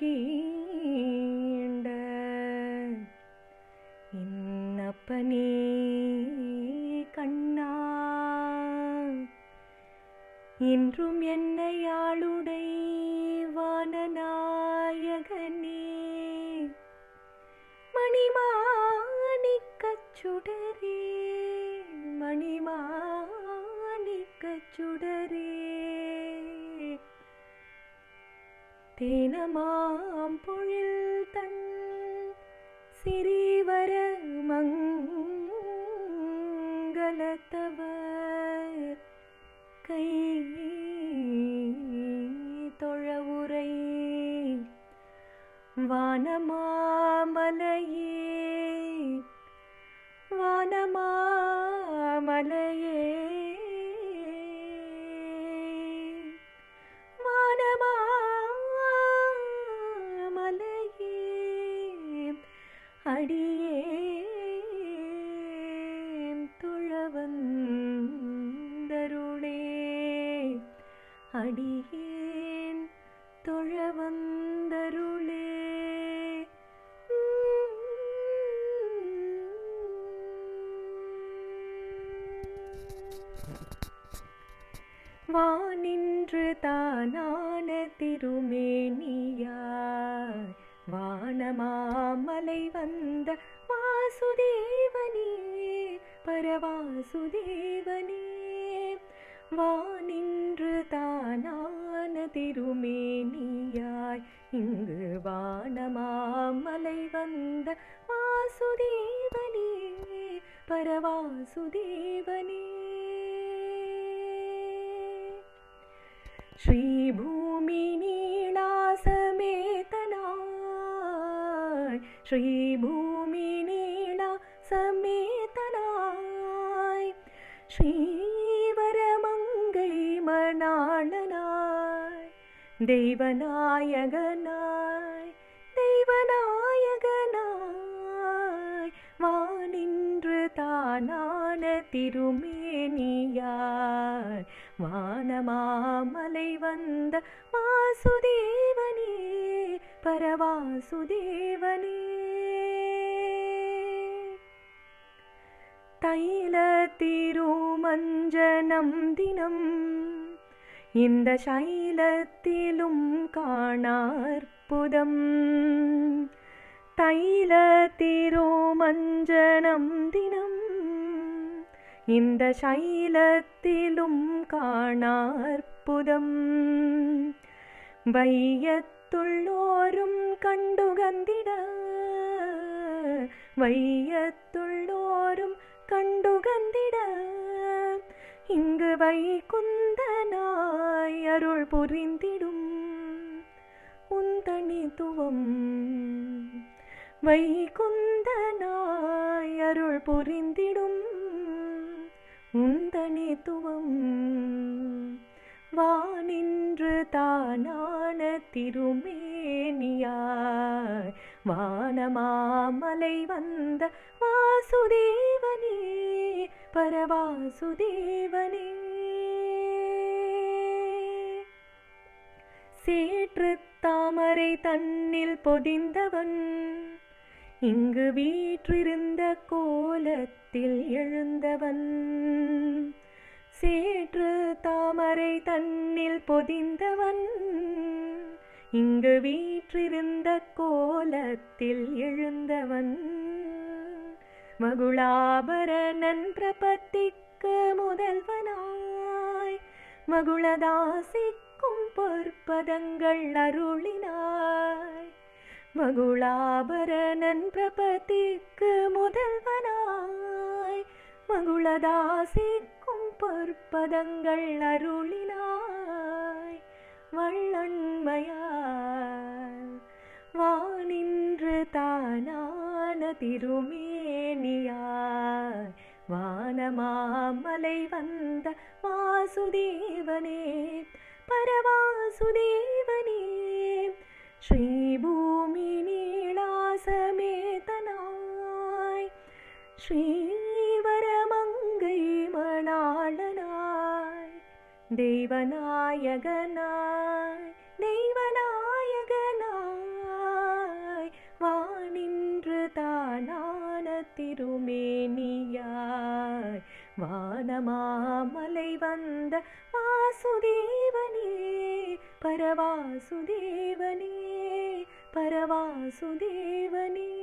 கீண்ட என்னப்பனே கண்ணா, இன்றும் என்னை ஆளுடை வானநாயகனே, மணிமாணிக்கச் சுடரே, மணிமாணிக்கச் சுடரே, தேனமாம் பொழில் தன் சிறிவர மங்களத்தவர் கை தொழவுரை வானமாமலையே, வானமாமலையே, வானமாமலையே, அடியேன் தொழவந்தருளே, அடியேன் தொழவந்தருளே. வானின்று தானான திருமேனியாய் வானமாமலை வந்த வாசுதேவனே, பரவாசுதேவனே, வானின்று தானான திருமேனியாய் இங்கு வானமாமலை வந்த வாசுதேவனே, பரவாசுதேவனே, ஸ்ரீபூமி நீளாசமேதனாய், ஸ்ரீபூமி நீளாசமேதனாய், ஸ்ரீவரமங்கை மணாளனாய், தெய்வநாயகனாய், தெய்வநாயகனாய், வானின்று தானான திருமேனியாய் வானமாமலை வந்த வாசுதேவனே, பரவாசுதேவனே, தைல திருமஞ்சனம் தினம் இந்த சைலத்திலும் காணார்ப்புதம், தைல திருமஞ்சனம் தினம் இந்த சைலத்திலும் காணார்ப்புதம், வையத்துள்ளோரும் கண்டுகந்திட, வையத்துள்ளோரும் கண்டுகந்திட, இங்கு வைகுந்தனாய் அருள் புரிந்திடும் உந்தனித்துவம், வைகுந்தனாய் அருள் புரிந்திடும் உந்தனித்துவம், வானின்று தானான திருமேனியாய் வானமாமலை வந்த வாசுதேவனே, பரவாசுதேவனே, சேற்று தாமரை தன்னில் பொதிந்தவன் இங்கு வீற்றிருந்த கோலத்தில் எழுந்தவன், சேற்று தாமரை தன்னில் பொதிந்தவன் இங்கு வீற்றிருந்த கோலத்தில் எழுந்தவன், மகுளாபரணன் பிரபத்திக்கு முதல்வனாய் மகுளதாசிக்கும் பொற்பதங்கள் அருளினாய், மகுளாபரணன் பிரபத்திக்கு முதல்வனாய் மகுளதாசிக்கும் பொற்பதங்கள் அருளினாய், வள்ளன்மையால் வானின்று தானான திருமேனியாய் வானமாமலை வந்த வாசுதேவனே, பரவாசுதேவனே, ஸ்ரீபூமி நீளாசமேதனாய், ஸ்ரீவரமங்கை மணாளனாய், தெய்வநாயகனாய், தெய்வநாயகனாய், மாமலை வந்த வாசுதேவனே பரவாசுதேவனே பரவாசுதேவனே.